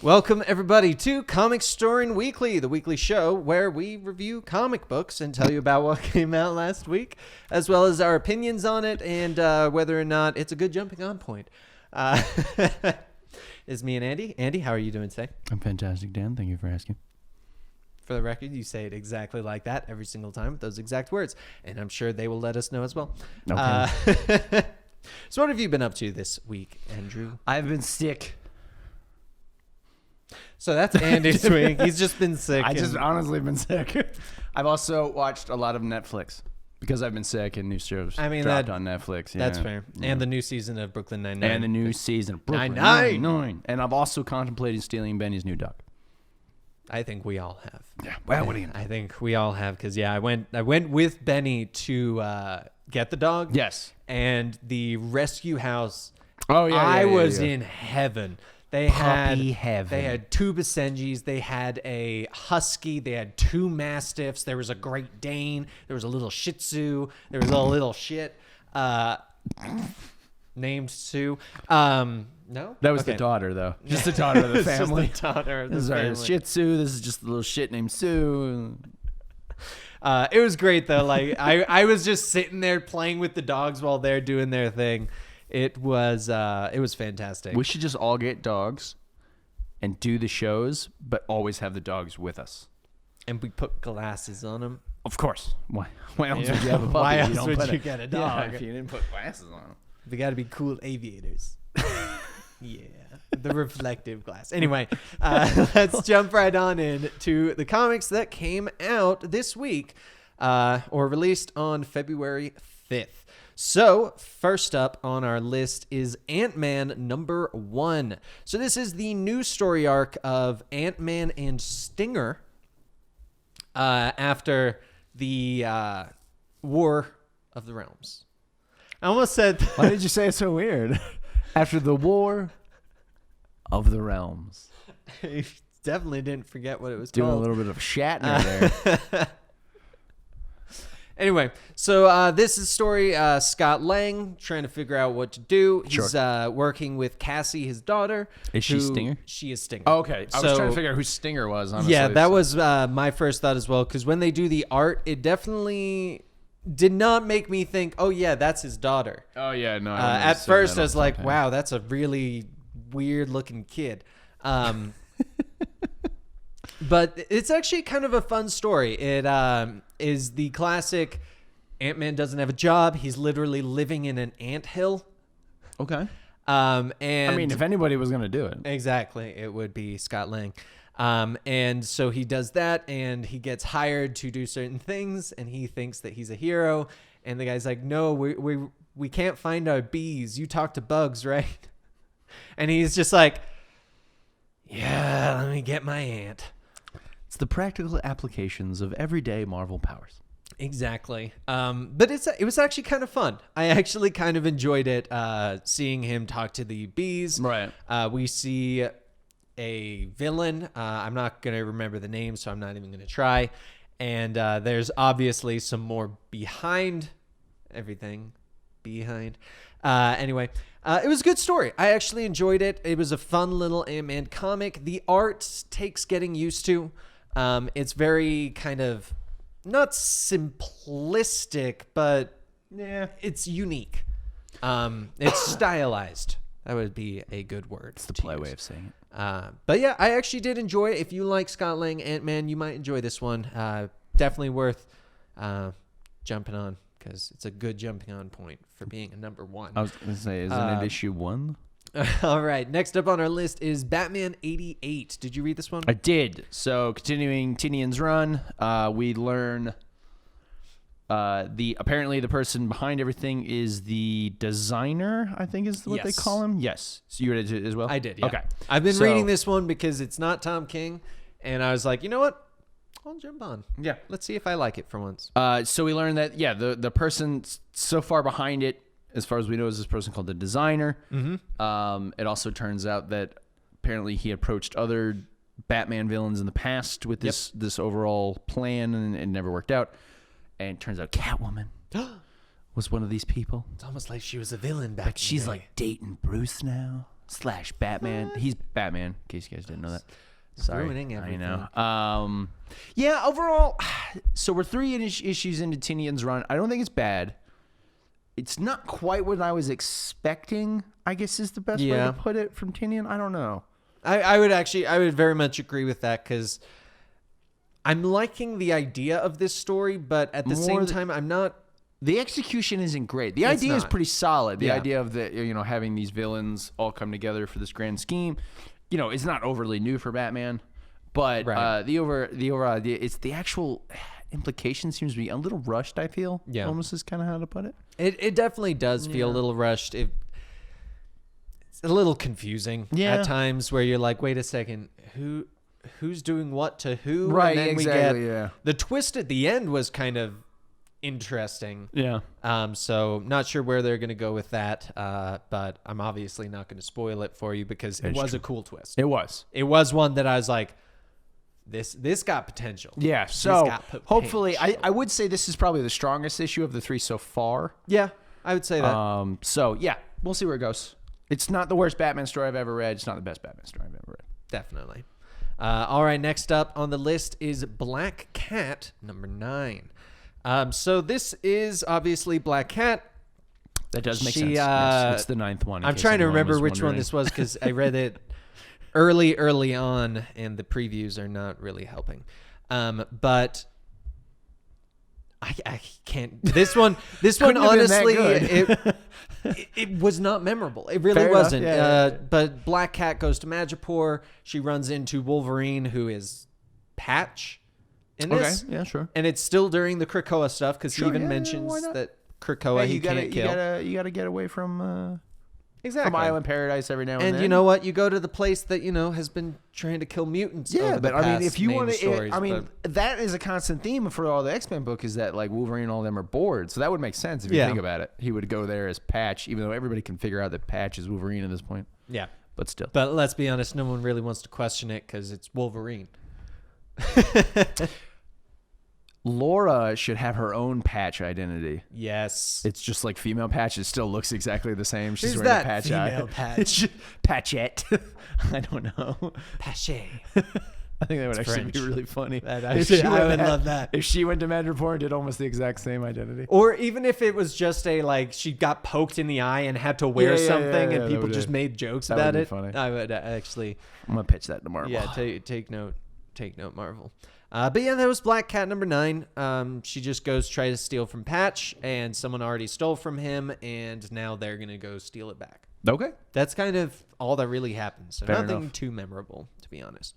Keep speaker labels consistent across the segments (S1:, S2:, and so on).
S1: Welcome, everybody, to Comicstorian Weekly, the weekly show where we review comic books and tell you about what came out last week, as well as our opinions on it and whether or not it's a good jumping-on point. It's me and Andy. Andy, how are you doing today?
S2: I'm fantastic, Dan. Thank you for asking.
S1: For the record, you say it exactly like that every single time with those exact words, and I'm sure they will let us know as well.
S2: Okay.
S1: So what have you been up to this week, Andrew?
S2: I've been sick.
S1: So that's Andy's week. He's just been sick.
S2: I just honestly been sick. I've also watched a lot of Netflix because I've been sick and new shows dropped on Netflix. Yeah.
S1: That's fair.
S2: Yeah.
S1: And the new season of Brooklyn Nine-Nine.
S2: And the new season of Brooklyn
S1: Nine-Nine.
S2: Nine-Nine. And I've also contemplated stealing Benny's new dog.
S1: I think we all have.
S2: Yeah. Well, what do you know?
S1: I think we all have because, I went with Benny to get the dog.
S2: Yes.
S1: And the rescue house.
S2: Oh, yeah.
S1: I was in heaven. They had two Basenjis, they had a husky, they had two mastiffs, there was a Great Dane, there was a little Shih Tzu, there was a little shit named Sue. No,
S2: that was the daughter though, just the daughter of the family.
S1: Just the daughter of the
S2: this
S1: family.
S2: Is our Shih Tzu. This is just a little shit named Sue.
S1: It was great though. Like I was just sitting there playing with the dogs while they're doing their thing. It was fantastic.
S2: We should just all get dogs and do the shows, but always have the dogs with us.
S1: And we put glasses on them.
S2: Of course. Why else would you have a puppy?
S1: Why else would you get a dog?
S2: Yeah, if you didn't put glasses on them.
S1: They got to be cool aviators. Yeah. The reflective glass. Anyway, let's jump right on into the comics that came out this week or released on February 5th. So, first up on our list is Ant-Man #1. So, this is the new story arc of Ant-Man and Stinger after the War of the Realms. I almost said...
S2: Why did you say it so weird? After the War of the Realms.
S1: I definitely didn't forget what it was
S2: Doing
S1: called.
S2: a little bit of Shatner there.
S1: Anyway, so this is story Scott Lang trying to figure out what to do. He's working with Cassie, his daughter.
S2: Is she Stinger?
S1: She is Stinger.
S2: Oh, okay. I was trying to figure out who Stinger was, honestly.
S1: Yeah, that was my first thought as well, because when they do the art, it definitely did not make me think, oh, yeah, that's his daughter.
S2: Oh, yeah, no.
S1: At first, I was like, wow, that's a really weird-looking kid. But it's actually kind of a fun story. It is the classic Ant-Man doesn't have a job. He's literally living in an anthill.
S2: Okay.
S1: And
S2: I mean, if anybody was going to do it.
S1: Exactly. It would be Scott Lang. And so he does that, and he gets hired to do certain things, and he thinks that he's a hero. And the guy's like, no, we can't find our bees. You talk to bugs, right? And he's just like, yeah, let me get my ant.
S2: It's the practical applications of everyday Marvel powers.
S1: Exactly. But it was actually kind of fun. I actually kind of enjoyed it, seeing him talk to the bees.
S2: Right.
S1: We see a villain. I'm not going to remember the name, so I'm not even going to try. And there's obviously some more behind everything. Anyway, it was a good story. I actually enjoyed it. It was a fun little Ant-Man comic. The art takes getting used to. It's very kind of not simplistic, but yeah, it's unique. It's stylized. That would be a good word.
S2: It's the play way of saying it.
S1: But yeah, I actually did enjoy it. If you like Scott Lang Ant-Man, you might enjoy this one. Definitely worth jumping on, because it's a good jumping on point for being a #1.
S2: I was going to say, isn't it issue 1?
S1: All right. Next up on our list is Batman 88. Did you read this one?
S2: I did. So continuing Tinian's run, we learn apparently the person behind everything is the designer, I think is what they call him. Yes. So you read it as well?
S1: I did, yeah.
S2: Okay.
S1: I've been reading this one because it's not Tom King, and I was like, you know what? I'll jump on. Yeah. Let's see if I like it for once.
S2: So we learned that, the person so far behind it, as far as we know, is this person called the designer. Mm-hmm. It also turns out that apparently he approached other Batman villains in the past with this overall plan, and it never worked out. And it turns out Catwoman was one of these people.
S1: It's almost like she was a villain back
S2: But she's like dating Bruce now. / Batman. He's Batman, in case you guys didn't know that. Sorry.
S1: Ruining everything.
S2: I know. Yeah, overall, so we're 3 issues into Tinian's run. I don't think it's bad. It's not quite what I was expecting, I guess is the best way to put it from Tinian. I don't know.
S1: I would very much agree with that, because I'm liking the idea of this story, but at the same time, I'm not.
S2: The execution isn't great. The idea is pretty solid. The
S1: Yeah.
S2: idea of having these villains all come together for this grand scheme, it's not overly new for Batman, but the overall idea, it's the actual implication seems to be a little rushed. I feel almost is kind of how to put it.
S1: It definitely does feel a little rushed. It's a little confusing at times, where you're like, wait a second, who's doing what to who?
S2: Right,
S1: and then
S2: exactly.
S1: We get the twist at the end was kind of interesting.
S2: Yeah.
S1: So not sure where they're going to go with that, but I'm obviously not going to spoil it for you, because it was a cool twist.
S2: It was.
S1: It was one that I was like, this got potential.
S2: Yeah. So hopefully, I would say this is probably the strongest issue of the 3 so far.
S1: Yeah, I would say that.
S2: So yeah, we'll see where it goes. It's not the worst Batman story I've ever read. It's not the best Batman story I've ever read.
S1: Definitely. All right, next up on the list is Black Cat, number 9. So this is obviously Black Cat.
S2: That does make sense. Yes, it's the 9th one.
S1: I'm trying to remember which one this was, because I read it early on, and the previews are not really helping. But I can't. This one honestly, it was not memorable. It really wasn't. But Black Cat goes to Madripoor. She runs into Wolverine, who is Patch in this.
S2: Okay, yeah, sure.
S1: And it's still during the Krakoa stuff, because he even mentions that Krakoa he can't kill.
S2: You gotta get away from
S1: exactly
S2: from Island Paradise every now and then.
S1: And you know what? You go to the place that has been trying to kill mutants.
S2: Yeah, but I mean, if you want
S1: to,
S2: that is a constant theme for all the X-Men book, is that like Wolverine and all them are bored. So that would make sense if you think about it. He would go there as Patch, even though everybody can figure out that Patch is Wolverine at this point.
S1: Yeah,
S2: but still.
S1: But let's be honest, no one really wants to question it, because it's Wolverine.
S2: Laura should have her own Patch identity.
S1: Yes.
S2: It's just like female Patch. It still looks exactly the same. She's
S1: Who's
S2: wearing
S1: that
S2: a Patch
S1: female
S2: eye.
S1: Patch?
S2: It's just Patchette. I don't know.
S1: Pache.
S2: I think that would actually
S1: French.
S2: be really funny.
S1: I would love that.
S2: If she went to Madripoor and did almost the exact same identity.
S1: Or even if it was just she got poked in the eye and had to wear something, and people just made jokes about it.
S2: Funny.
S1: I would actually.
S2: I'm gonna pitch that to Marvel.
S1: Yeah, take note, Marvel. But yeah, that was Black Cat number 9. She just goes try to steal from Patch, and someone already stole from him, and now they're gonna go steal it back.
S2: Okay,
S1: that's kind of all that really happens. So
S2: Fair
S1: nothing
S2: enough.
S1: too memorable, to be honest.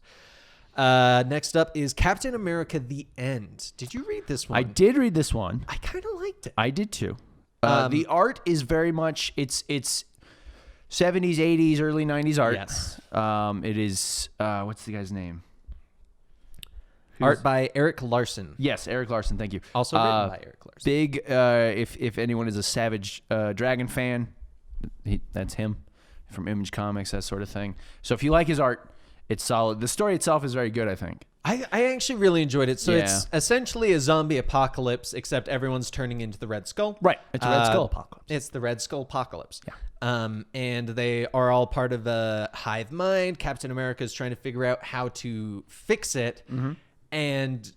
S1: Next up is Captain America: The End. Did you read this one?
S2: I did read this one.
S1: I kind of liked it.
S2: I did too. The art is very much it's 70s, 80s, early 90s art.
S1: Yes.
S2: It is what's the guy's name?
S1: Art by Eric Larson.
S2: Yes, Eric Larson. Thank you.
S1: Also written by Eric Larson.
S2: Big. If anyone is a Savage Dragon fan, that's him from Image Comics, that sort of thing. So if you like his art, it's solid. The story itself is very good, I think.
S1: I actually really enjoyed it. So it's essentially a zombie apocalypse, except everyone's turning into the Red Skull.
S2: Right. It's a Red Skull apocalypse.
S1: It's the Red Skull apocalypse.
S2: Yeah.
S1: And they are all part of a hive mind. Captain America is trying to figure out how to fix it. Mm-hmm. And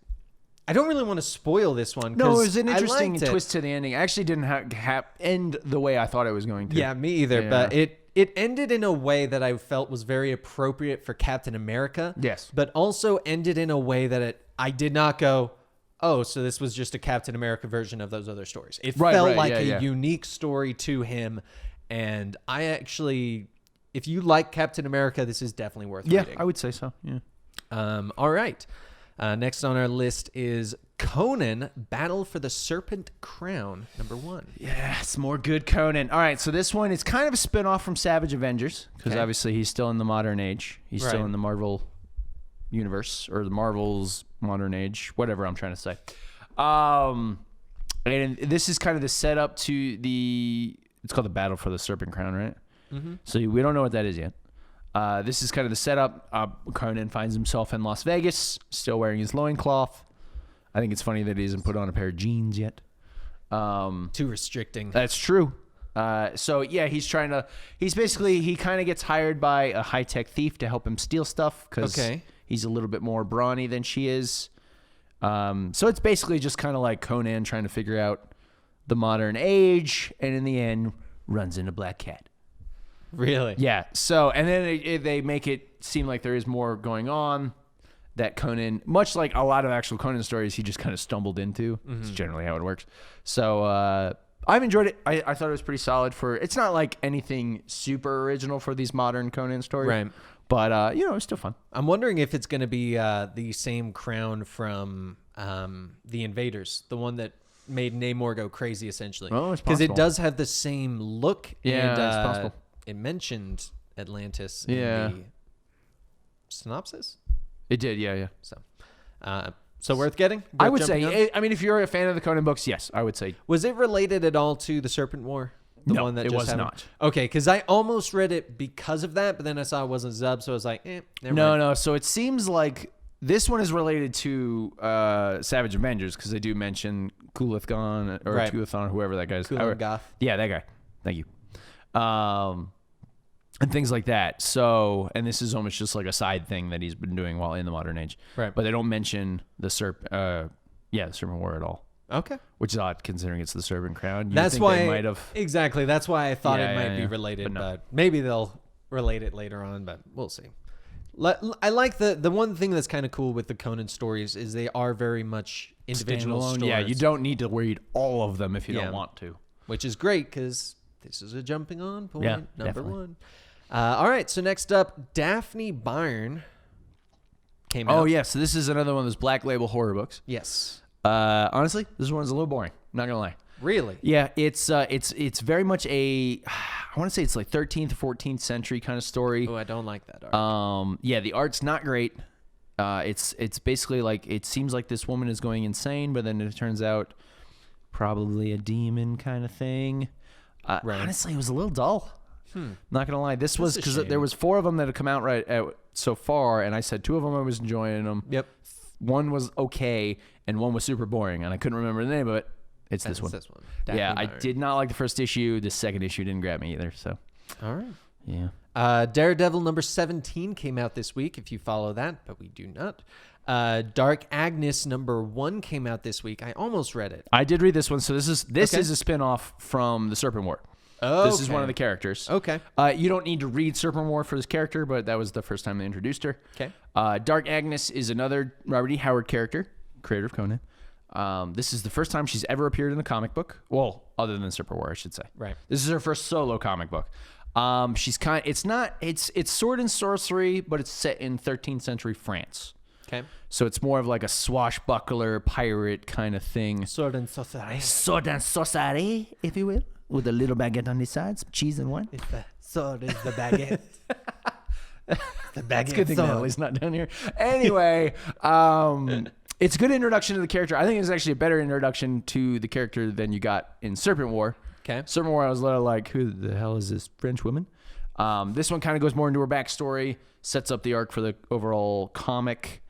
S1: I don't really want to spoil this one.
S2: No, it was an interesting twist to the ending. It actually didn't end the way I thought it was going to.
S1: Yeah, me either. Yeah. But it ended in a way that I felt was very appropriate for Captain America.
S2: Yes.
S1: But also ended in a way that I did not go, oh, so this was just a Captain America version of those other stories. It felt like a unique story to him. And I actually, if you like Captain America, this is definitely worth reading.
S2: Yeah, I would say so. Yeah.
S1: All right. Next on our list is Conan, Battle for the Serpent Crown, number 1.
S2: Yes, more good Conan. All right, so this one is kind of a spinoff from Savage Avengers, because obviously he's still in the modern age. He's still in the Marvel universe, or the Marvel's modern age, whatever I'm trying to say. And this is kind of the setup to it's called the Battle for the Serpent Crown, right? Mm-hmm. So we don't know what that is yet. This is kind of the setup. Conan finds himself in Las Vegas, still wearing his loincloth. I think it's funny that he hasn't put on a pair of jeans yet.
S1: Too restricting.
S2: That's true. So yeah, he's kind of gets hired by a high-tech thief to help him steal stuff because he's a little bit more brawny than she is. So it's basically just kind of like Conan trying to figure out the modern age, and in the end runs into Black Cat.
S1: Really?
S2: Yeah. So, and then they make it seem like there is more going on that Conan, much like a lot of actual Conan stories, he just kind of stumbled into. It's generally how it works. So, I've enjoyed it. I thought it was pretty solid it's not like anything super original for these modern Conan stories.
S1: Right.
S2: But, it's still fun.
S1: I'm wondering if it's going to be the same crown from The Invaders, the one that made Namor go crazy, essentially.
S2: Oh, it's
S1: because it
S2: possible.
S1: does have the same look.
S2: Yeah,
S1: and,
S2: it's possible.
S1: It mentioned Atlantis in the synopsis.
S2: It did, yeah.
S1: So worth getting?
S2: I would
S1: jumping on?
S2: say, if you're a fan of the Conan books, yes, I would say.
S1: Was it related at all to the Serpent War?
S2: No,
S1: one that
S2: it
S1: just
S2: was
S1: happened?
S2: not.
S1: Okay, because I almost read it because of that, but then I saw it wasn't Zub, so I was like, never mind.
S2: No. So it seems like this one is related to Savage Avengers because they do mention Kulithgon or Kulithon, whoever that guy is.
S1: Goth.
S2: Yeah, that guy. Thank you. And things like that. So, and this is almost just like a side thing that he's been doing while in the modern age.
S1: Right.
S2: But they don't mention the Serpent War at all.
S1: Okay.
S2: Which is odd considering it's the Serpent Crown.
S1: That's why
S2: they might have.
S1: Exactly. That's why I thought it might be
S2: yeah.
S1: related,
S2: But no.
S1: but maybe they'll relate it later on, but we'll see. I like the one thing that's kind of cool with the Conan stories is they are very much individual
S2: Standalone.
S1: stories.
S2: Yeah, you don't need to read all of them if you don't want to.
S1: Which is great because this is a jumping on point number
S2: definitely.
S1: one. All right, so next up, Daphne Barn came out.
S2: Oh, yeah, so this is another one of those Black Label horror books.
S1: Yes.
S2: Honestly, this one's a little boring. Not gonna lie.
S1: Really?
S2: Yeah, it's very much I want to say it's like 13th, 14th century kind of story.
S1: Oh, I don't like that art.
S2: Yeah, the art's not great. It's basically like it seems like this woman is going insane, but then it turns out probably a demon kind of thing.
S1: Right.
S2: Honestly, it was a little dull. Not gonna lie. This was
S1: a
S2: because
S1: shame.
S2: there was 4 of them that had come out so far, and I said 2 of them I was enjoying them.
S1: Yep.
S2: One was okay, and one was super boring, and I couldn't remember the name of it. It's this one.
S1: Daphne
S2: Yeah, I
S1: Barn.
S2: did not like the first issue. The second issue didn't grab me either. So,
S1: All right.
S2: yeah.
S1: Daredevil number 17 came out this week, if you follow that, but we do not. Dark Agnes number 1 came out this week. I almost read it.
S2: I did read this one. So this is
S1: Okay.
S2: a spin-off from the Serpent War.
S1: Oh,
S2: This is one of the characters.
S1: Okay.
S2: You don't need to read Serpent War for this character, but that was the first time they introduced her.
S1: Okay.
S2: Dark Agnes is another Robert E. Howard character, creator of Conan. This is the first time she's ever appeared in a comic book. Well, other than Serpent War, I should say.
S1: Right.
S2: This is her first solo comic book. It's sword and sorcery, but it's set in 13th century France.
S1: Okay.
S2: So it's more of like a swashbuckler pirate kind of thing.
S1: Sword and sorcery.
S2: Sword and sorcery, if you will, with a little baguette on the side, some cheese and wine.
S1: It's the sword is the baguette. The baguette.
S2: It's a good thing Natalie's not down here. Anyway, it's a good introduction to the character. I think it's actually a better introduction to the character than you got in Serpent War.
S1: Okay.
S2: Serpent War, I was a little like, who the hell is this French woman? This one kind of goes more into her backstory, sets up the arc for the overall comic.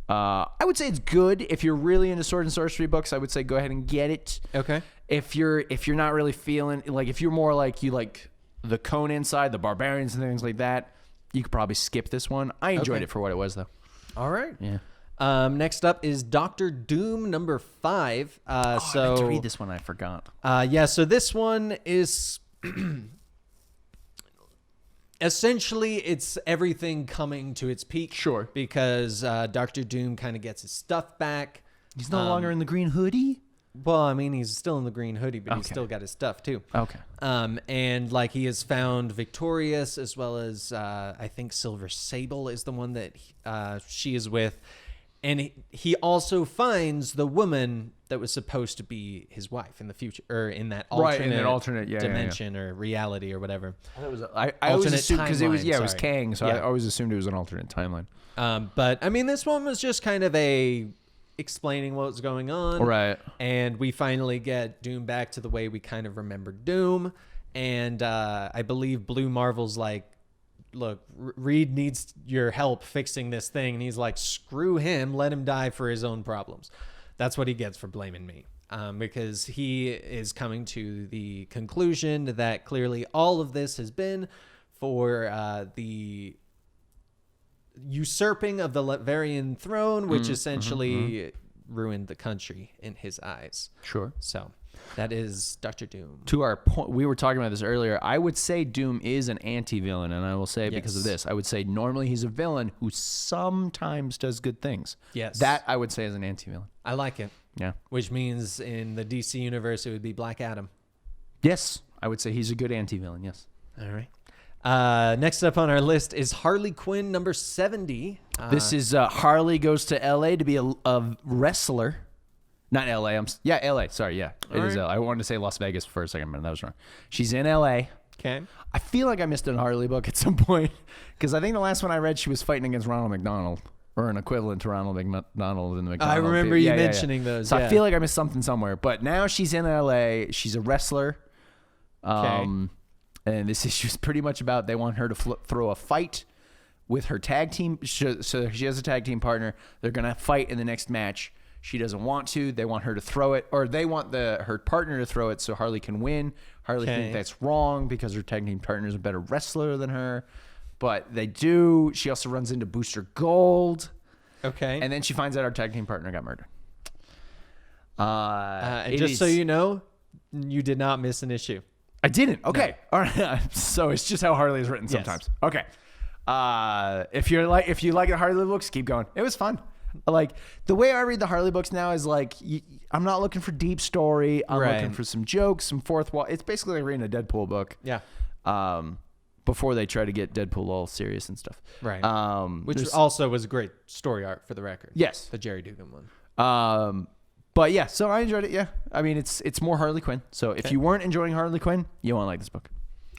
S2: I would say it's good if you're really into sword and sorcery books. I would say go ahead and get it.
S1: Okay.
S2: If you're not really feeling like, if you're more like you like the Conan side, the barbarians and things like that, you could probably skip this one. I enjoyed it for what it was, though.
S1: All right.
S2: Yeah.
S1: Next up is Doctor Doom number 5.
S2: I meant to read this one. I forgot.
S1: So this one is essentially it's everything coming to its peak.
S2: Sure.
S1: Because Doctor Doom kind of gets his stuff back.
S2: He's no longer in the green hoodie.
S1: Well, I mean, he's still in the green hoodie, but he's
S2: Okay.
S1: still got his stuff too.
S2: Okay.
S1: And like he has found Victorious as well as I think Silver Sable is the one that she is with. And he also finds the woman that was supposed to be his wife in the future, or in that alternate,
S2: Right, in that alternate
S1: dimension or reality or whatever.
S2: I always assumed because it was
S1: timeline,
S2: it was
S1: sorry.
S2: Kang, so
S1: Yeah.
S2: I always assumed it was an alternate timeline.
S1: But I mean, this one was just kind of explaining what was going on.
S2: Right.
S1: And we finally get Doom back to the way we kind of remember Doom. And I believe Blue Marvel's like, look, Reed needs your help fixing this thing. And he's like, screw him. Let him die for his own problems. That's what he gets for blaming me. because he is coming to the conclusion that clearly all of this has been for the usurping of the Latvian throne, which essentially ruined the country in his eyes.
S2: Sure.
S1: So that is Dr. Doom.
S2: To our point, we were talking about this earlier. I would say Doom is an anti-villain, and I will say it because of this. I would say normally he's a villain who sometimes does good things.
S1: Yes.
S2: That I would say is an anti-villain.
S1: I like it.
S2: Yeah.
S1: Which means in the DC universe, it would be Black Adam.
S2: Yes. I would say he's a good anti-villain, yes.
S1: All right. Next up on our list is Harley Quinn number 70.
S2: This is Harley goes to L.A. to be a wrestler. Not L.A. L.A. Sorry, yeah. It is L.A. I wanted to say Las Vegas for a second, but that was wrong. She's in L.A.
S1: Okay.
S2: I feel like I missed a Harley book at some point because I think the last one I read, she was fighting against Ronald McDonald or an equivalent to Ronald McDonald in the McDonald.
S1: I remember you mentioning those.
S2: So I feel like I missed something somewhere. But now she's in L.A. She's a wrestler.
S1: Okay.
S2: And this issue is pretty much about they want her to throw a fight with her tag team. So she has a tag team partner. They're going to fight in the next match. She doesn't want to. They want her to throw it, or they want her partner to throw it so Harley can win. Harley thinks that's wrong because her tag team partner is a better wrestler than her. But they do. She also runs into Booster Gold.
S1: Okay.
S2: And then she finds out her tag team partner got murdered.
S1: And just so you know, you did not miss an issue.
S2: I didn't. Okay. No. All right. So it's just how Harley is written sometimes. Yes. Okay. If you like the Harley books, keep going. It was fun. Like the way I read the Harley books now is like I'm not looking for deep story. I'm looking for some jokes, some fourth wall. It's basically like reading a Deadpool book.
S1: Yeah.
S2: Before they try to get Deadpool all serious and stuff.
S1: Right. Which also was a great story arc for the record.
S2: Yes.
S1: The Jerry Dugan one.
S2: But yeah, so I enjoyed it. Yeah, I mean it's more Harley Quinn. So if you weren't enjoying Harley Quinn, you won't like this book.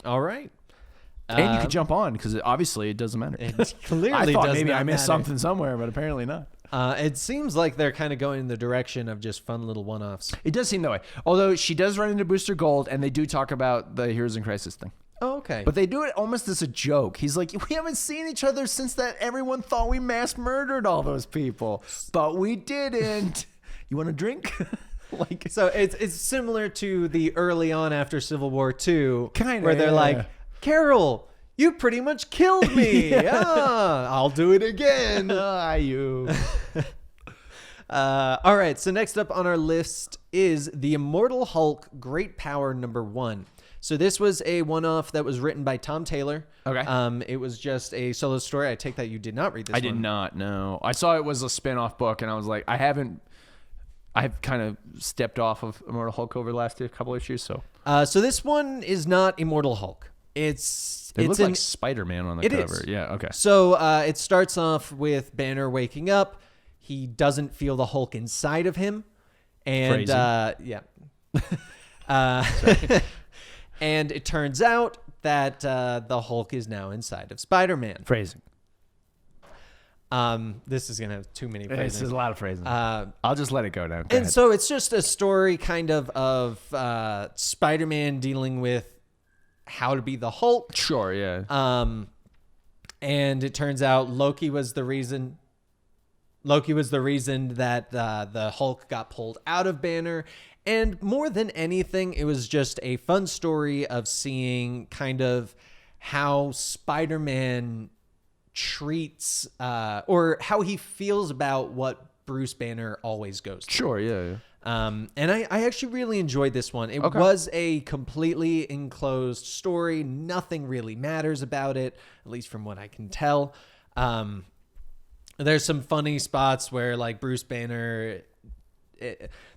S1: All right,
S2: and you could jump on because obviously it doesn't matter.
S1: It clearly
S2: I thought
S1: does
S2: maybe
S1: not
S2: I missed
S1: matter.
S2: something somewhere, but apparently not.
S1: It seems like they're kind of going in the direction of just fun little one-offs.
S2: It does seem that way. Although she does run into Booster Gold, and they do talk about the Heroes in Crisis thing.
S1: Oh, okay.
S2: But they do it almost as a joke. He's like, we haven't seen each other since that everyone thought we mass murdered all those people, but we didn't. You want a drink?
S1: So it's similar to the early on after Civil War II,
S2: kind of,
S1: where they're like, Carol, you pretty much killed me. I'll do it again.
S2: You.
S1: All right. So next up on our list is the Immortal Hulk Great Power #1. So this was a one-off that was written by Tom Taylor.
S2: Okay.
S1: It was just a solo story. I take that you did not read this one.
S2: I did not, no. I saw it was a spin-off book, and I was like, I've kind of stepped off of Immortal Hulk over the last couple issues, so.
S1: So this one is not Immortal Hulk.
S2: It looks like Spider-Man on the cover.
S1: Is.
S2: Yeah, okay.
S1: So it starts off with Banner waking up. He doesn't feel the Hulk inside of him. And, yeah. And it turns out that the Hulk is now inside of Spider-Man.
S2: Phrasing.
S1: This is going to have too many phrasing.
S2: This is a lot of phrasing. I'll just let it go now. Go ahead.
S1: So it's just a story kind of Spider-Man dealing with how to be the Hulk.
S2: Sure, yeah.
S1: And it turns out Loki was the reason that the Hulk got pulled out of Banner. And more than anything, it was just a fun story of seeing kind of how Spider-Man treats or how he feels about what Bruce Banner always goes through.
S2: Sure, yeah.
S1: And I actually really enjoyed this one. It was a completely enclosed story. Nothing really matters about it, at least from what I can tell. There's some funny spots where like Bruce Banner...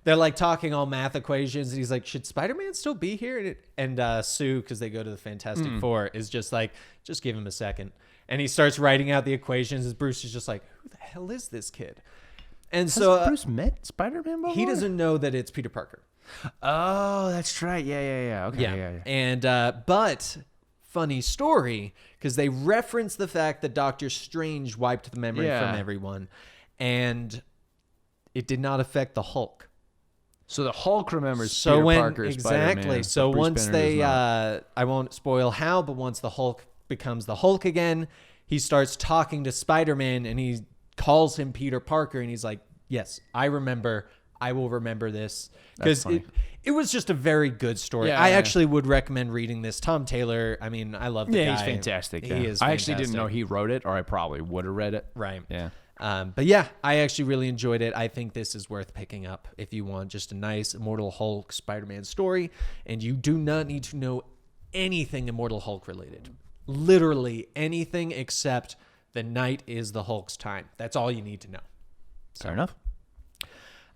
S1: they're like talking all math equations, and he's like, should Spider-Man still be here? And Sue, because they go to the Fantastic Four, is just like, just give him a second. And he starts writing out the equations, and Bruce is just like, who the hell is this kid? And
S2: Has Bruce met Spider-Man before?
S1: He doesn't know that it's Peter Parker.
S2: Oh, that's right. Yeah. Okay. Yeah.
S1: And but funny story, because they reference the fact that Doctor Strange wiped the memory from everyone, and it did not affect the Hulk.
S2: So the Hulk remembers Peter Parker,
S1: exactly.
S2: Spider-Man,
S1: So once
S2: Banner
S1: they, I won't spoil how, but once the Hulk becomes the Hulk again, he starts talking to Spider-Man, and he calls him Peter Parker, and he's like, yes, I remember. I will remember this
S2: That's
S1: because
S2: funny.
S1: it was just a very good story.
S2: Yeah,
S1: I
S2: yeah.
S1: actually would recommend reading this. Tom Taylor, I mean, I love the guy.
S2: Yeah, he's fantastic.
S1: He
S2: yeah.
S1: is
S2: I actually didn't
S1: fantastic.
S2: know he wrote it, or I probably would have read it.
S1: Right.
S2: Yeah.
S1: But yeah, I actually really enjoyed it. I think this is worth picking up if you want just a nice Immortal Hulk Spider-Man story, and you do not need to know anything Immortal Hulk related. Literally anything except the night is the Hulk's time. That's all you need to know.
S2: Fair enough.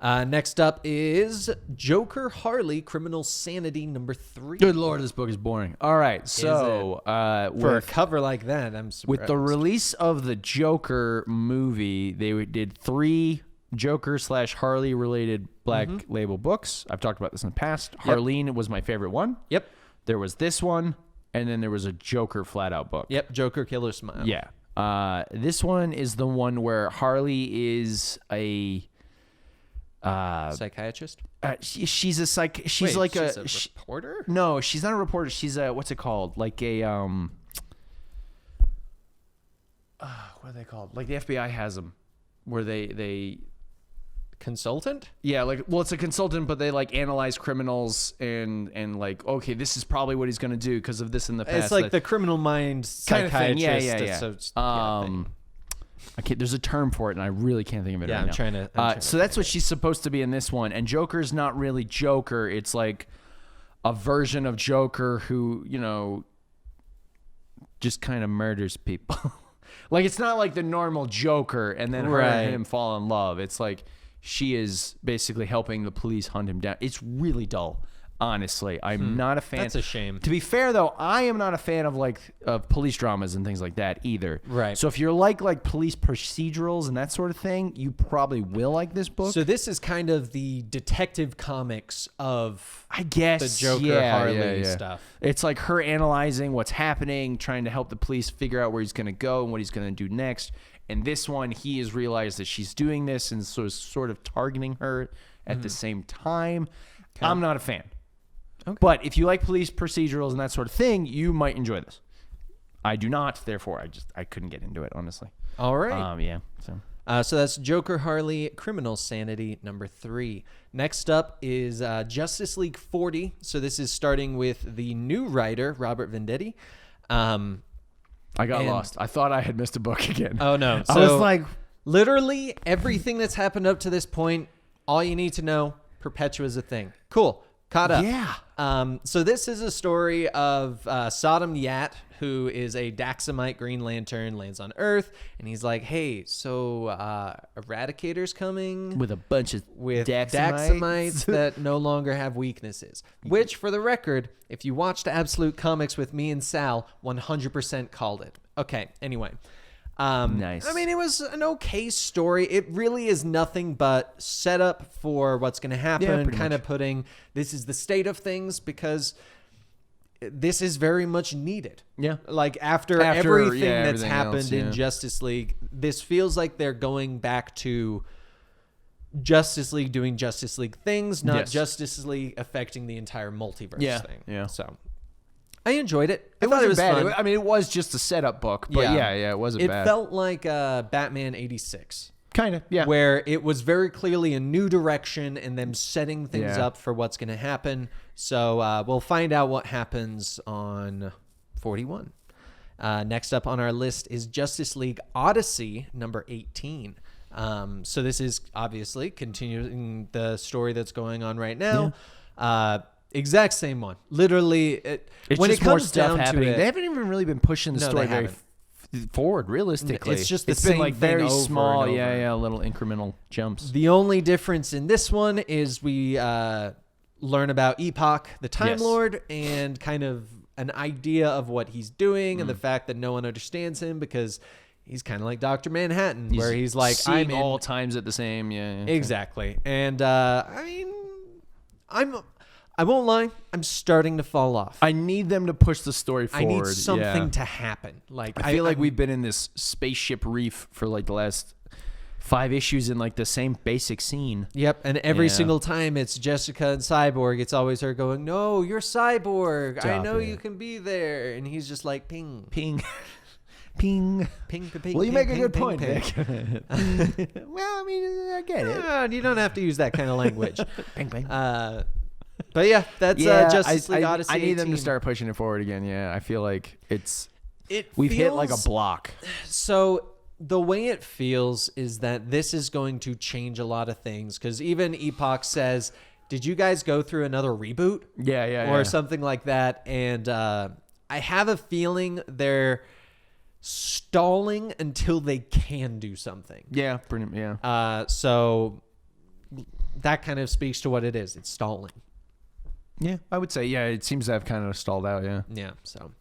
S1: Next up is Joker Harley Criminal Sanity number 3.
S2: Good Lord, this book is boring. All right, so
S1: For a cover like that, I'm surprised.
S2: with the release of the Joker movie, they did 3 Joker / Harley related Black Label books. I've talked about this in the past. Harleen was my favorite one.
S1: Yep.
S2: There was this one, and then there was a Joker flat out book.
S1: Yep, Joker Killer Smile.
S2: Yeah. This one is the one where Harley is a
S1: Psychiatrist?
S2: she's a
S1: Wait,
S2: she's like
S1: she's
S2: a
S1: reporter?
S2: no, she's not a reporter. She's a what's it called? Like a what are they called? Like the FBI has them, where they
S1: Consultant?
S2: yeah, like well, it's a consultant, but they like analyze criminals and like okay, this is probably what he's gonna do because of this in the past.
S1: It's like the criminal mind
S2: kind
S1: psychiatrist.
S2: of thing. Yeah.
S1: thing.
S2: I can't, there's a term for it, and I really can't think of it
S1: Yeah,
S2: right
S1: I'm
S2: now.
S1: trying to
S2: So that's what she's supposed to be in this one. And Joker's not really Joker. It's like a version of Joker who, you know, just kind of murders people. Like, it's not like the normal Joker and then her and him fall in love. It's like she is basically helping the police hunt him down. It's really dull. Honestly, I'm not a fan.
S1: That's a shame.
S2: To be fair, though, I am not a fan of police dramas and things like that either.
S1: Right.
S2: So if you're like police procedurals and that sort of thing, you probably will like this book.
S1: So this is kind of the detective comics of,
S2: I guess,
S1: the Joker Harley
S2: yeah.
S1: stuff.
S2: It's like her analyzing what's happening, trying to help the police figure out where he's going to go and what he's going to do next. And this one, he has realized that she's doing this and so is sort of targeting her at the same time. Okay. I'm not a fan. Okay. But if you like police procedurals and that sort of thing, you might enjoy this. I do not, therefore I couldn't get into it, honestly.
S1: All right.
S2: Yeah.
S1: So that's Joker Harley Criminal Sanity number 3. Next up is Justice League 40. So this is starting with the new writer, Robert Venditti.
S2: I got lost. I thought I had missed a book again.
S1: Oh, no. So
S2: I was like,
S1: literally everything that's happened up to this point, all you need to know, Perpetua is a thing. Cool. Caught up.
S2: Yeah.
S1: So this is a story of Sodom Yat, who is a Daxamite Green Lantern, lands on Earth, and he's like, hey, so Eradicator's coming
S2: with a bunch of
S1: Daxamites that no longer have weaknesses. Which, for the record, if you watched Absolute Comics with me and Sal, 100% called it. Okay, anyway.
S2: Nice.
S1: I mean, it was an okay story. It really is nothing but setup for what's going to happen, kind of putting this is the state of things because this is very much needed.
S2: Yeah.
S1: Like after everything that's
S2: everything
S1: happened
S2: else,
S1: in Justice League, this feels like they're going back to Justice League doing Justice League things, not Justice League affecting the entire multiverse thing. Yeah. So I enjoyed it. I thought it was
S2: bad.
S1: fun.
S2: I mean, it was just a setup book, but yeah, it wasn't bad.
S1: It felt like Batman 86.
S2: Kind of, yeah.
S1: Where it was very clearly a new direction and them setting things up for what's going to happen. So we'll find out what happens on 41. Next up on our list is Justice League Odyssey, number 18. So this is obviously continuing the story that's going on right now. Yeah. Exact same one. Literally,
S2: it's
S1: when
S2: just
S1: it comes
S2: more stuff
S1: down
S2: happening.
S1: to it,
S2: They haven't even really been pushing the story very forward, realistically.
S1: It's just the
S2: it's
S1: same
S2: been like
S1: thing
S2: very
S1: over
S2: small,
S1: and over.
S2: little incremental jumps.
S1: The only difference in this one is we learn about Epoch, the Time Lord, and kind of an idea of what he's doing and the fact that no one understands him because he's kind of like Dr. Manhattan, where he's like,
S2: I'm all times at the same.
S1: Exactly. And I mean, I won't lie, I'm starting to fall off.
S2: I need them to push the story forward.
S1: I need something to happen. Like
S2: I feel like we've been in this spaceship reef for like the last 5 issues in like the same basic scene.
S1: Yep, and every single time it's Jessica and Cyborg, it's always her going, "No, you're Cyborg. I know you can be there." And he's just like, "Ping,
S2: ping." Ping.
S1: Ping, ping,
S2: Well, you
S1: ping,
S2: make a
S1: ping,
S2: good
S1: ping,
S2: point,
S1: ping.
S2: Vic. Well, I mean, I get it.
S1: You don't have to use that kind of language.
S2: Ping, ping.
S1: But yeah, that's Justice League Odyssey.
S2: I need them to
S1: 18.
S2: start pushing it forward again. Yeah, I feel like
S1: We've
S2: hit like a block.
S1: So the way it feels is that this is going to change a lot of things, because even Epoch says, did you guys go through another reboot? Or something like that. And I have a feeling they're stalling until they can do something.
S2: Yeah, pretty, yeah.
S1: So that kind of speaks to what it is. It's stalling.
S2: Yeah, I would say, yeah, it seems to have kind of stalled out, yeah.
S1: Yeah, so...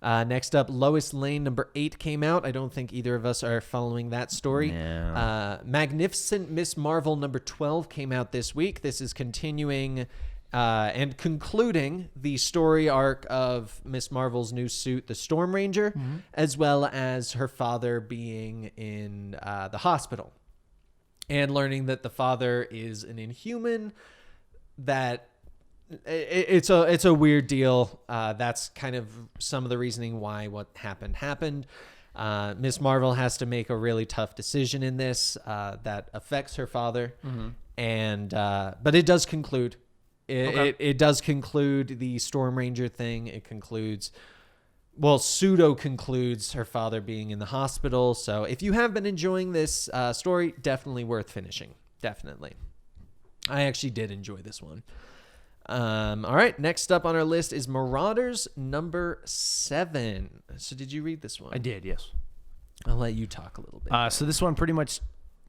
S1: next up, Lois Lane number 8 came out. I don't think either of us are following that story.
S2: No.
S1: Magnificent Miss Marvel number 12 came out this week. This is continuing and concluding the story arc of Miss Marvel's new suit, the Storm Ranger, as well as her father being in the hospital and learning that the father is an Inhuman, that it's a weird deal. That's kind of some of the reasoning why what happened. Miss Marvel has to make a really tough decision in this that affects her father, and but it does conclude. It does conclude the Storm Ranger thing. It concludes, pseudo concludes her father being in the hospital. So if you have been enjoying this story, definitely worth finishing. Definitely, I actually did enjoy this one. All right, next up on our list is Marauders number 7. So did you read this one?
S2: I did, yes.
S1: I'll let you talk a little bit.
S2: So this one pretty much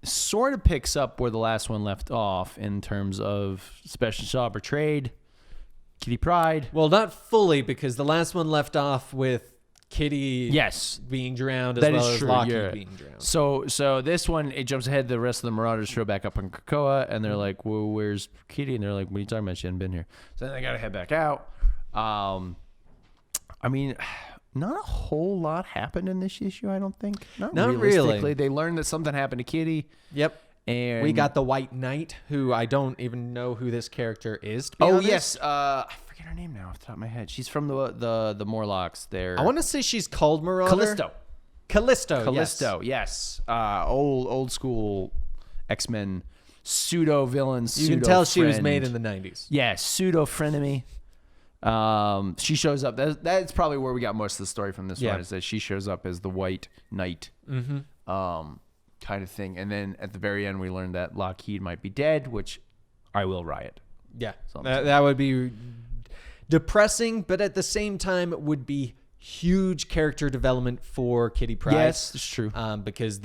S2: sort of picks up where the last one left off in terms of Special Shop or Trade, Kitty Pryde.
S1: Well, not fully, because the last one left off with Kitty being drowned as well as Lockheed being drowned.
S2: So this one, it jumps ahead. The rest of the Marauders show back up on Krakoa, and they're like, well, where's Kitty? And they're like, what are you talking about? She hadn't been here. So then they got to head back out. I mean, not a whole lot happened in this issue, I don't think. Not really. They learned that something happened to Kitty.
S1: Yep.
S2: And
S1: we got the White Knight, who I don't even know who this character is, to be honest.
S2: Yes. I forget her name now off the top of my head. She's from the Morlocks there.
S1: I want to say she's called Marauder.
S2: Callisto, yes. Old school X-Men pseudo villain.
S1: You can tell she was made in the 90s.
S2: Yeah, pseudo frenemy. She shows up. That's probably where we got most of the story from this one, is that she shows up as the White Knight. Kind of thing. And then at the very end, we learned that Lockheed might be dead, which I will riot.
S1: Yeah, that would be depressing, but at the same time would be huge character development for Kitty Pryde.
S2: Yes, it's true.
S1: Because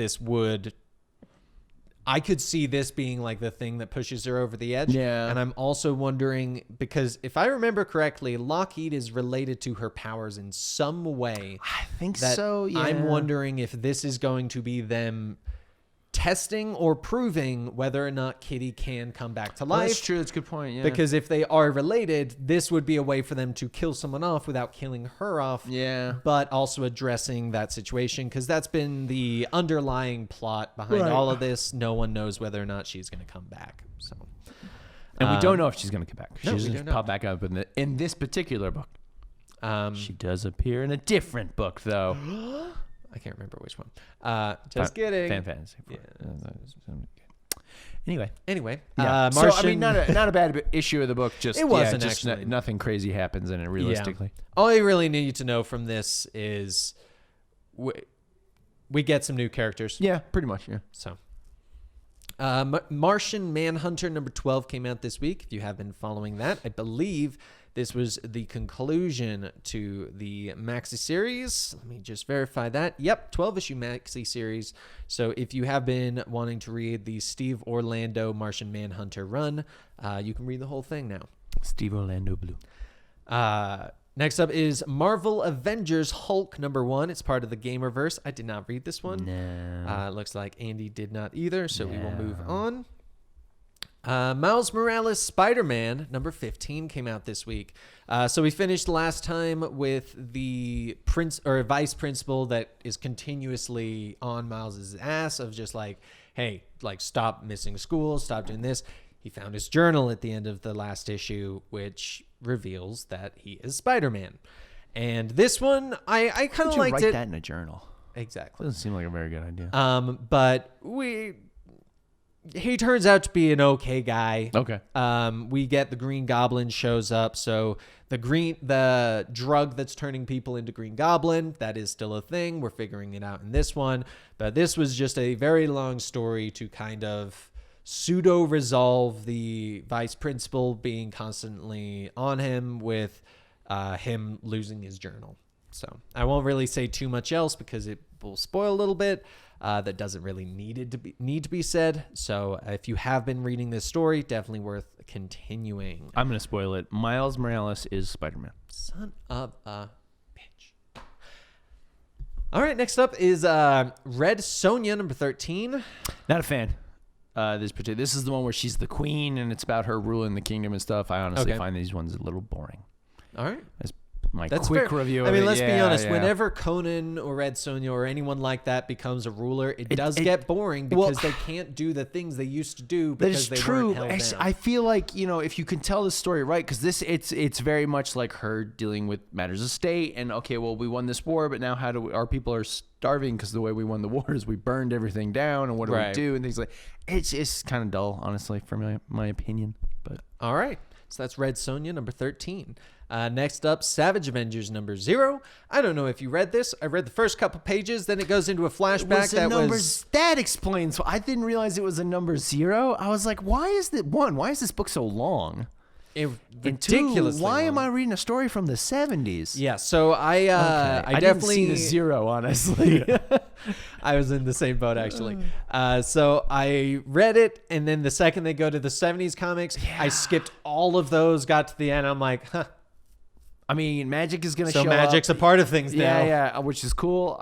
S1: I could see this being like the thing that pushes her over the edge.
S2: Yeah.
S1: And I'm also wondering, because if I remember correctly, Lockheed is related to her powers in some way.
S2: I think so, yeah.
S1: I'm wondering if this is going to be them testing or proving whether or not Kitty can come back to life.
S2: That's true. That's a good point. Yeah.
S1: Because if they are related, this would be a way for them to kill someone off without killing her off.
S2: Yeah.
S1: But also addressing that situation, because that's been the underlying plot behind all of this. No one knows whether or not she's going to come back. So,
S2: and we don't know if she's going to come back.
S1: No,
S2: she's going to pop back up in this particular book. She does appear in a different book, though.
S1: I can't remember which one. Just kidding.
S2: Fan fantasy. Yeah. Anyway.
S1: Yeah.
S2: So I mean, not a bad issue of the book. Just
S1: it wasn't actually.
S2: Nothing crazy happens in it realistically.
S1: Yeah. All you really need to know from this is we get some new characters.
S2: Yeah, pretty much. Yeah.
S1: So. Martian Manhunter number 12 came out this week. If you have been following that, I believe this was the conclusion to the maxi series. Let me just verify that. Yep, 12-issue maxi series. So if you have been wanting to read the Steve Orlando Martian Manhunter run, you can read the whole thing now.
S2: Steve Orlando Blue.
S1: Next up is Marvel Avengers Hulk number 1. It's part of the Gamerverse. I did not read this one.
S2: No.
S1: It looks like Andy did not either, so we will move on. Miles Morales Spider-Man number 15 came out this week. So we finished last time with the vice principal that is continuously on Miles's ass of just like, hey, like stop missing school, stop doing this. He found his journal at the end of the last issue, which reveals that he is Spider-Man. And this one, I kind of liked it.
S2: Write that in a journal.
S1: exactly.
S2: Doesn't seem like a very good idea.
S1: But he turns out to be an okay guy.
S2: Okay.
S1: We get the Green Goblin shows up. So the drug that's turning people into Green Goblin, that is still a thing. We're figuring it out in this one. But this was just a very long story to kind of pseudo resolve the vice principal being constantly on him with him losing his journal. So I won't really say too much else because it will spoil a little bit. That doesn't really need to be said. So if you have been reading this story, definitely worth continuing.
S2: I'm going to spoil it. Miles Morales is Spider-Man.
S1: Son of a bitch. All right, next up is Red Sonja number 13.
S2: Not a fan. This is the one where she's the queen and it's about her ruling the kingdom and stuff. I honestly find these ones a little boring.
S1: All right.
S2: That's quick
S1: fair.
S2: review.
S1: I mean,
S2: of it.
S1: let's be honest. Whenever Conan or Red Sonja or anyone like that becomes a ruler, it does get boring because they can't do the things they used to do because they weren't held down.
S2: I feel like, if you can tell the story right, because it's very much like her dealing with matters of state and okay, well, we won this war, but now our people are starving because the way we won the war is we burned everything down, and what do we do and things like it's kind of dull, honestly, from my opinion. But
S1: all right, so that's Red Sonja number 13. Next up, Savage Avengers number 0. I don't know if you read this. I read the first couple pages, then it goes into a flashback.
S2: That explains. I didn't realize it was a number 0. I was like, why is this book so long?
S1: Ridiculous.
S2: Why am I reading a story from the 70s?
S1: Yeah, so I definitely
S2: didn't see the 0, honestly.
S1: I was in the same boat, actually. So I read it, and then the second they go to the 70s comics, I skipped all of those, got to the end, I'm like, huh.
S2: I mean, magic is going to show up.
S1: So magic's a part of things now.
S2: Yeah, which is cool.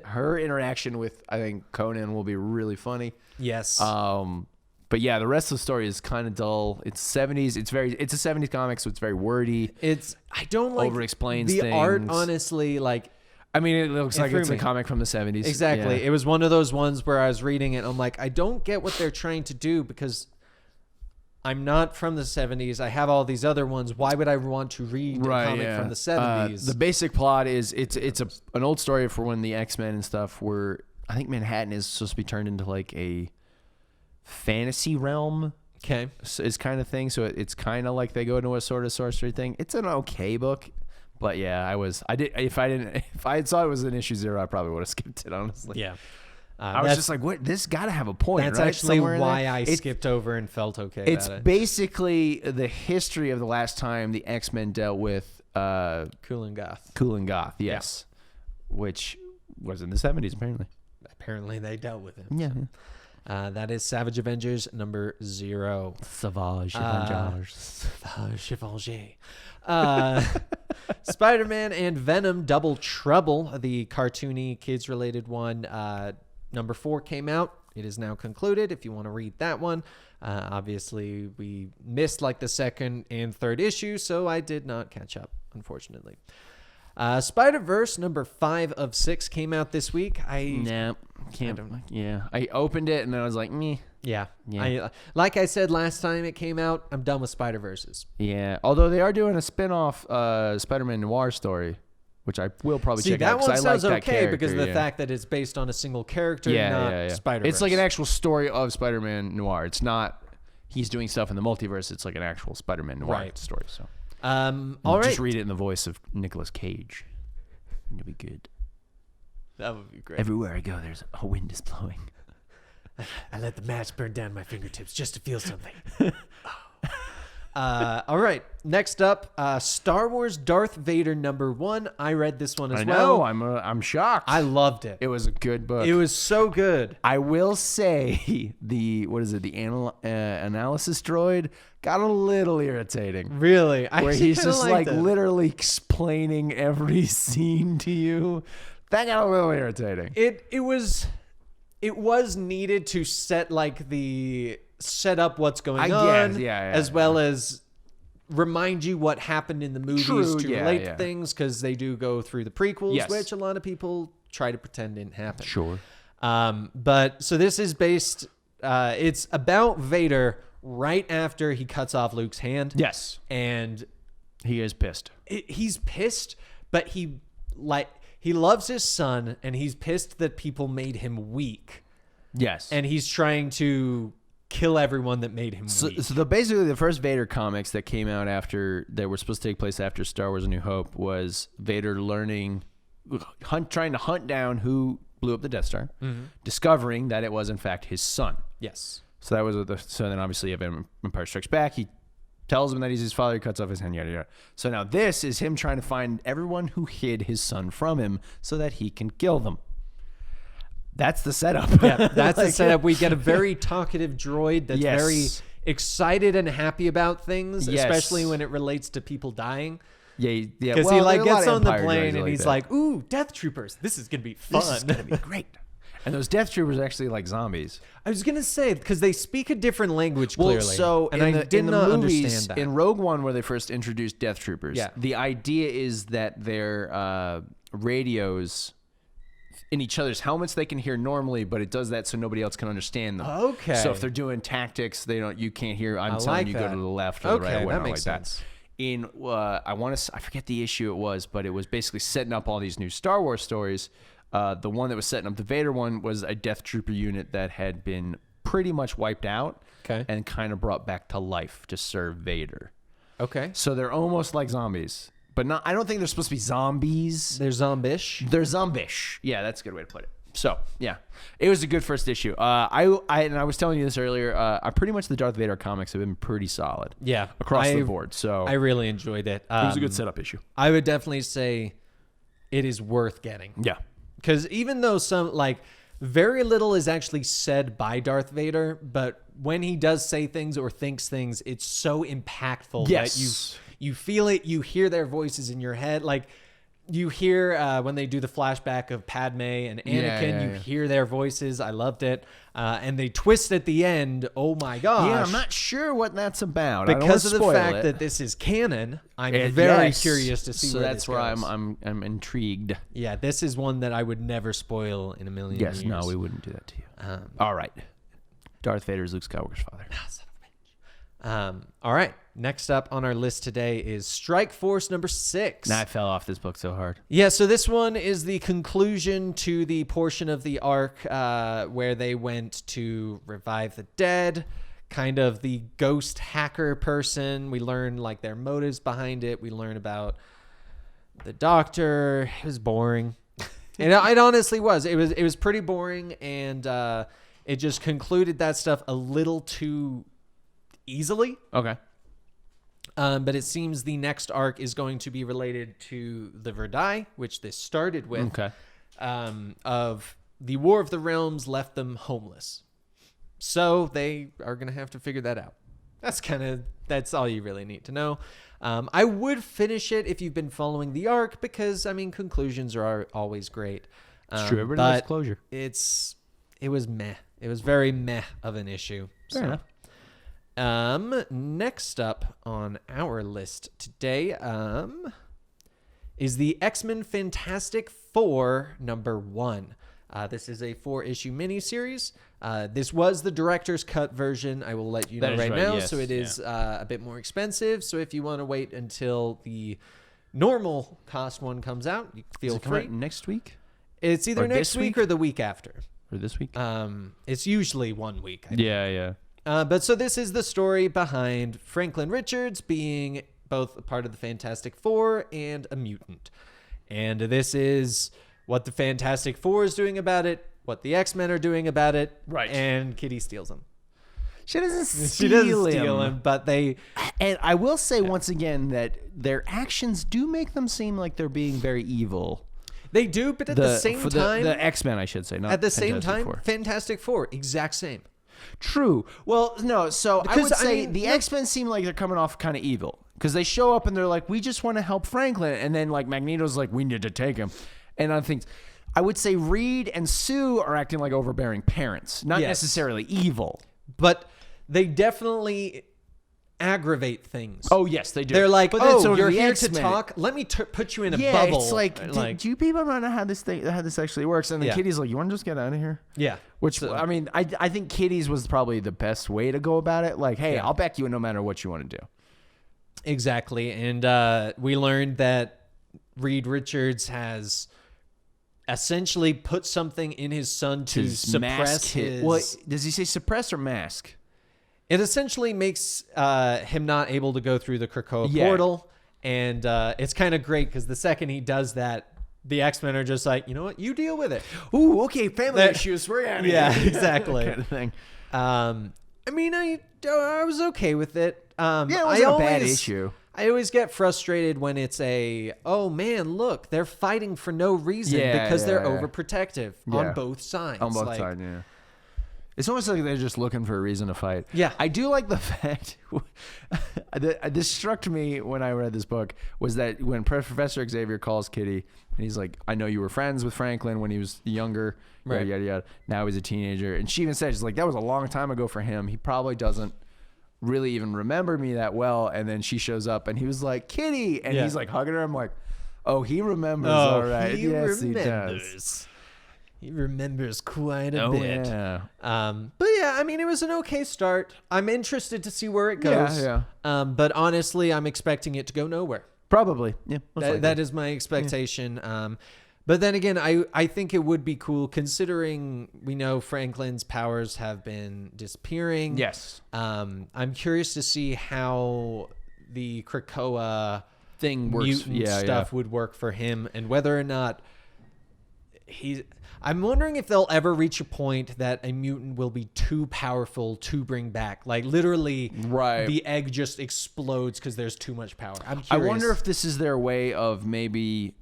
S2: Her interaction with, I think, Conan will be really funny.
S1: Yes.
S2: But yeah, the rest of the story is kind of dull. It's 70s. It's a 70s comic, so it's very wordy.
S1: I don't like
S2: over-explains
S1: the
S2: things.
S1: art, honestly, like.
S2: I mean, it looks like it's a comic from the 70s.
S1: Exactly.
S2: Yeah.
S1: It was one of those ones where I was reading it and I'm like, I don't get what they're trying to do because I'm not from the 70s. I have all these other ones. Why would I want to read a comic from the 70s?
S2: The basic plot is it's an old story for when the XMen and stuff were, I think Manhattan is supposed to be turned into like a fantasy realm.
S1: Okay.
S2: Is kind of thing. So it's kind of like they go into a sort of sorcery thing. It's an okay book. But yeah, if I had saw it was an issue 0, I probably would have skipped it, honestly.
S1: Yeah.
S2: I was just like, what? This got to have a point,
S1: That's
S2: right?
S1: actually why I skipped over and felt okay
S2: it's
S1: about it.
S2: Basically the history of the last time the X-Men dealt with
S1: Cool and Goth,
S2: yes. Yeah. Which was in the 70s, apparently.
S1: Apparently they dealt with him.
S2: Yeah.
S1: So. That is Savage Avengers number 0.
S2: Savage Avengers.
S1: Savage Avengers. Spider-Man and Venom Double Trouble, the cartoony kids-related one. Number 4 came out. It is now concluded if you want to read that one. Obviously, we missed like the second and third issue, so I did not catch up, unfortunately. SpiderVerse number 5 of 6 came out this week.
S2: I opened it and then I was like, meh.
S1: Yeah. Like I said last time it came out, I'm done with Spider-Verses.
S2: Yeah. Although they are doing a spin-off Spider-Man Noir story, which I will probably check out.
S1: That one sounds
S2: like
S1: okay because of the fact that it's based on a single character, not Spider-Verse.
S2: It's like an actual story of Spider-Man Noir. It's not he's doing stuff in the multiverse. It's like an actual Spider-Man Noir story. So,
S1: all right.
S2: Just read it in the voice of Nicolas Cage. It'll be good.
S1: That would be great.
S2: Everywhere I go, there's a wind is blowing.
S1: I let the match burn down my fingertips just to feel something. All right. Next up, Star Wars Darth Vader number 1. I read this one as well.
S2: I know. I'm shocked.
S1: I loved it.
S2: It was a good book.
S1: It was so good.
S2: I will say the analysis droid got a little irritating.
S1: Really?
S2: Where he's just like literally explaining every scene to you. That got a little irritating.
S1: It was needed to set up what's going on, as well as remind you what happened in the movies to relate to things, because they do go through the prequels, which a lot of people try to pretend didn't happen.
S2: Sure.
S1: But so this is based. It's about Vader right after he cuts off Luke's hand.
S2: Yes,
S1: and
S2: he is pissed.
S1: He's pissed, but he loves his son, and he's pissed that people made him weak.
S2: Yes.
S1: And he's trying to kill everyone that made him weak.
S2: So basically the first Vader comics that came out that were supposed to take place after Star Wars A New Hope was Vader trying to hunt down who blew up the Death Star, discovering that it was in fact his son.
S1: Yes.
S2: So that was so then obviously you have Empire Strikes Back. He tells him that he's his father, he cuts off his hand, yada yada. So now this is him trying to find everyone who hid his son from him so that he can kill them. That's the setup.
S1: Yeah, that's the setup. We get a very talkative droid that's very excited and happy about things, especially when it relates to people dying.
S2: Yeah.
S1: Because he gets on the plane and he's like, "Ooh, Death Troopers! This is gonna be fun.
S2: This is gonna be great." And those Death Troopers are actually like zombies.
S1: I was gonna say because they speak a different language clearly.
S2: So
S1: and I did not understand that
S2: in Rogue One, where they first introduced Death Troopers.
S1: Yeah.
S2: The idea is that their radios in each other's helmets they can hear normally, but it does that so nobody else can understand them.
S1: Okay.
S2: So if they're doing tactics, you can't hear. I'm telling you, go to the left or the right. Or
S1: that makes
S2: like
S1: sense.
S2: That. In I forget the issue it was, but it was basically setting up all these new Star Wars stories. The one that was setting up the Vader one was a Death Trooper unit that had been pretty much wiped out and kind of brought back to life to serve Vader.
S1: Okay.
S2: So they're almost like zombies, but not. I don't think they're supposed to be zombies.
S1: They're zombish.
S2: They're zombish. Yeah, that's a good way to put it. So yeah, it was a good first issue. I was telling you this earlier. Pretty much the Darth Vader comics have been pretty solid.
S1: Yeah,
S2: across the board. So
S1: I really enjoyed it.
S2: It was a good setup issue.
S1: I would definitely say it is worth getting.
S2: Yeah,
S1: because even though very little is actually said by Darth Vader, but when he does say things or thinks things, it's so impactful that you feel it. You hear their voices in your head, like. You hear when they do the flashback of Padme and Anakin, you hear their voices. I loved it. And they twist at the end. Oh my gosh.
S2: Yeah, I'm not sure what that's about.
S1: Because of the fact that this is canon, I'm very curious to see where this goes.
S2: So that's why I'm intrigued.
S1: Yeah, this is one that I would never spoil in a million years.
S2: Yes, no, we wouldn't do that to you. All right. Darth Vader is Luke Skywalker's father.
S1: All right. Next up on our list today is Strike Force number 6.
S2: I fell off this book so hard.
S1: Yeah, so this one is the conclusion to the portion of the arc where they went to revive the dead, kind of the ghost hacker person. We learn like their motives behind it. We learn about the doctor. It was boring. And it honestly was. It was pretty boring, and it just concluded that stuff a little too easily.
S2: Okay.
S1: But it seems the next arc is going to be related to the Verdi, which this started with.
S2: Okay.
S1: Of the War of the Realms left them homeless. So they are going to have to figure that out. That's all you really need to know. I would finish it if you've been following the arc because, conclusions are always great.
S2: It's true. Everybody loves closure.
S1: It was meh. It was very meh of an issue.
S2: Fair enough.
S1: Next up on our list today, is the X-Men Fantastic Four number 1. This is a 4-issue miniseries. This was the director's cut version. I will let you know right now.
S2: Yes,
S1: so it is a bit more expensive. So if you want to wait until the normal cost one comes out, you feel free.
S2: Next week?
S1: It's either next week or the week after.
S2: Or this week?
S1: It's usually 1 week. I think.
S2: Yeah.
S1: But so this is the story behind Franklin Richards being both a part of the Fantastic Four and a mutant. And this is what the Fantastic Four is doing about it, what the X-Men are doing about it,
S2: right?
S1: And Kitty steals him.
S2: She doesn't steal him,
S1: but they...
S2: And I will say once again that their actions do make them seem like they're being very evil.
S1: They do, but at the same time...
S2: The X-Men, I should say, not
S1: at the same time,
S2: Four.
S1: Fantastic Four, exact same.
S2: True. Well, no, so I would say the X-Men seem like they're coming off kind of evil because they show up and they're like, we just want to help Franklin. And then like Magneto's like, we need to take him. And I would say Reed and Sue are acting like overbearing parents, not necessarily evil.
S1: But they definitely aggravate things.
S2: Oh, yes, they do.
S1: They're like, you're here
S2: X-Men.
S1: to talk. Let me put you in a bubble.
S2: It's like, do you people not know how this actually works? And the Kitty's like, you want to just get out of here?
S1: Yeah.
S2: Which, I think Kitty's was probably the best way to go about it. Like, hey, I'll back you in no matter what you want to do.
S1: Exactly. And we learned that Reed Richards has essentially put something in his son to suppress his...
S2: Well, does he say suppress or mask?
S1: It essentially makes him not able to go through the Krakoa portal. And it's kind of great because the second he does that, the X-Men are just like, you know what? You deal with it.
S2: Ooh, okay, family issues. We're at it.
S1: Yeah, exactly.
S2: Kind of thing.
S1: I mean, I was okay with it.
S2: Yeah, it wasn't a bad issue.
S1: I always get frustrated when it's oh man, look, they're fighting for no reason because they're overprotective on both sides.
S2: On both sides, yeah. It's almost like they're just looking for a reason to fight.
S1: Yeah.
S2: I do like the fact, this struck me when I read this book, was that when Professor Xavier calls Kitty, and he's like, I know you were friends with Franklin when he was younger,
S1: right.
S2: yada, yada. Now he's a teenager. And she even said, she's like, that was a long time ago for him. He probably doesn't really even remember me that well. And then she shows up, and he was like, Kitty! And he's like hugging her. I'm like, oh, he remembers, all right.
S1: He
S2: yes,
S1: remembers.
S2: he does.
S1: He remembers quite a bit.
S2: Yeah.
S1: But yeah, I mean, it was an okay start. I'm interested to see where it goes.
S2: Yeah.
S1: But honestly, I'm expecting it to go nowhere.
S2: Probably. Yeah.
S1: That is my expectation. Yeah. But then again, I think it would be cool considering we know Franklin's powers have been disappearing.
S2: Yes.
S1: I'm curious to see how the Krakoa
S2: thing works.
S1: Mutant stuff would work for him, and whether or not I'm wondering if they'll ever reach a point that a mutant will be too powerful to bring back. Like literally, the egg just explodes because there's too much power. I'm curious.
S2: I wonder if this is their way of maybe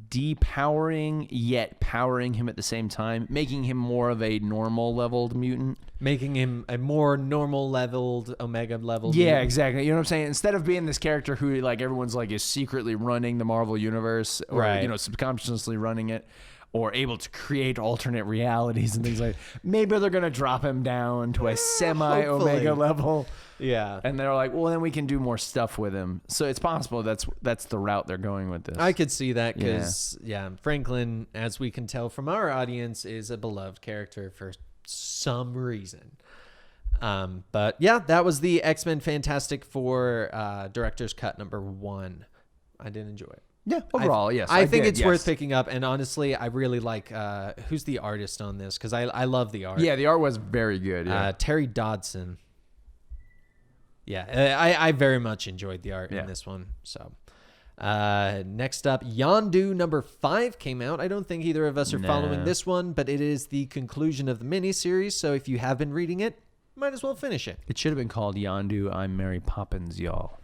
S2: depowering yet powering him at the same time, making him more of a normal leveled mutant.
S1: Making him a more normal leveled, Omega leveled
S2: mutant. Exactly. You know what I'm saying? Instead of being this character who like everyone's like is secretly running the Marvel universe or you know, subconsciously running it, or able to create alternate realities and things like that. Maybe they're going to drop him down to a semi-Omega level.
S1: Yeah.
S2: And they're like, well, then we can do more stuff with him. So it's possible that's the route they're going with this.
S1: I could see that because, Franklin, as we can tell from our audience, is a beloved character for some reason. But yeah, that was the X-Men Fantastic Four Director's Cut #1. I did enjoy it.
S2: Yeah, overall, yes.
S1: I think it's worth picking up, and honestly, I really like who's the artist on this because I love the art.
S2: Yeah, the art was very good. Yeah.
S1: Terry Dodson. Yeah, I very much enjoyed the art in this one. So, next up, Yondu #5 came out. I don't think either of us are following this one, but it is the conclusion of the miniseries. So if you have been reading it, might as well finish it.
S2: It should have been called Yondu, I'm Mary Poppins, y'all.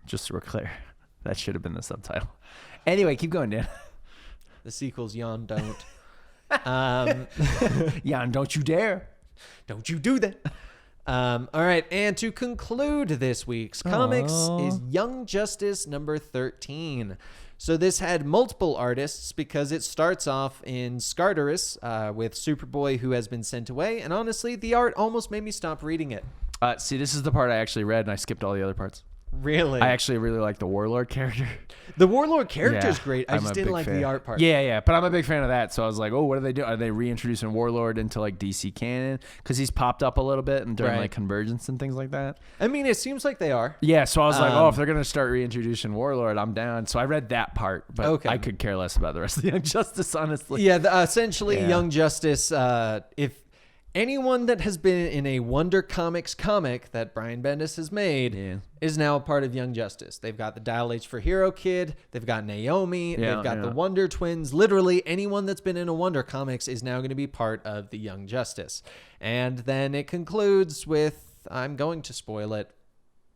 S2: Just so we're clear. That should have been the subtitle. Anyway, keep going, Dan.
S1: The sequel's Yon Don't.
S2: Yon, don't you dare.
S1: Don't you do that. All right, and to conclude this week's comics is Young Justice #13. So this had multiple artists because it starts off in Scartaris with Superboy who has been sent away. And honestly, the art almost made me stop reading it.
S2: See, this is the part I actually read, and I skipped all the other parts.
S1: Really?
S2: I actually really like the Warlord character.
S1: The Warlord character is great. I just didn't like the art part.
S2: Yeah. But I'm a big fan of that. So I was like, oh, what are they doing? Are they reintroducing Warlord into like DC canon? Because he's popped up a little bit and during like Convergence and things like that.
S1: I mean, it seems like they are.
S2: Yeah. So I was like, oh, if they're going to start reintroducing Warlord, I'm down. So I read that part. But I could care less about the rest of the Young Justice, honestly.
S1: Yeah. Essentially, Young Justice, if anyone that has been in a Wonder Comics comic that Brian Bendis has made is now a part of Young Justice. They've got the Dial H for Hero Kid. They've got Naomi. They've got the Wonder Twins. Literally anyone that's been in a Wonder Comics is now going to be part of the Young Justice. And then it concludes with, I'm going to spoil it,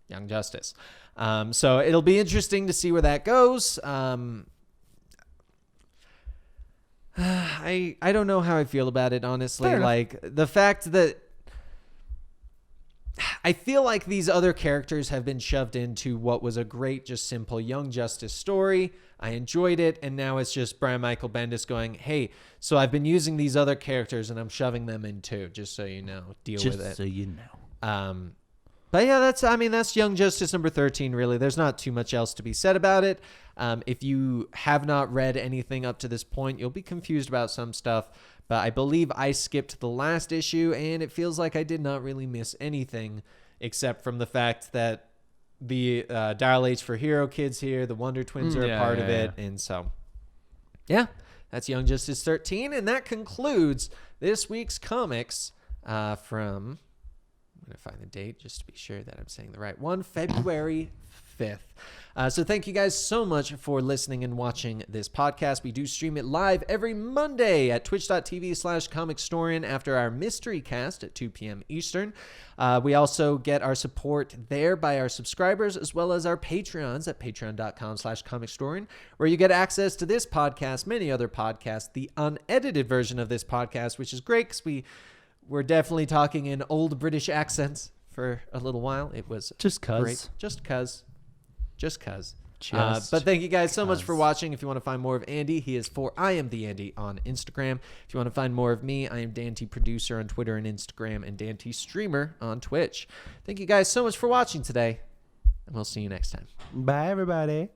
S1: Young Justice. So it'll be interesting to see where that goes. I don't know how I feel about it, honestly. Like the fact that I feel like these other characters have been shoved into what was a great, just simple Young Justice story. I enjoyed it. And now it's just Brian Michael Bendis going, hey, so I've been using these other characters and I'm shoving them in too, just so you know, deal with it.
S2: Just so you know.
S1: But yeah, that's Young Justice #13, really. There's not too much else to be said about it. If you have not read anything up to this point, you'll be confused about some stuff. But I believe I skipped the last issue, and it feels like I did not really miss anything except from the fact that the Dial H for Hero Kids here, the Wonder Twins are a part of it. And so, Yeah, that's Young Justice 13. And that concludes this week's comics from, I'm going to find the date just to be sure that I'm saying the right one, February 5th. So thank you guys so much for listening and watching this podcast. We do stream it live every Monday at twitch.tv/Comicstorian after our mystery cast at 2 p.m. Eastern. We also get our support there by our subscribers as well as our Patreons at patreon.com/Comicstorian, where you get access to this podcast, many other podcasts, the unedited version of this podcast, which is great because we're definitely talking in old British accents for a little while. It was
S2: Just cuz.
S1: great. Just cuz. But thank you guys so much for watching. If you want to find more of Andy, he is I am the Andy on Instagram. If you want to find more of me, I am Dante Producer on Twitter and Instagram, and Dante Streamer on Twitch. Thank you guys so much for watching today, and we'll see you next time.
S2: Bye, everybody.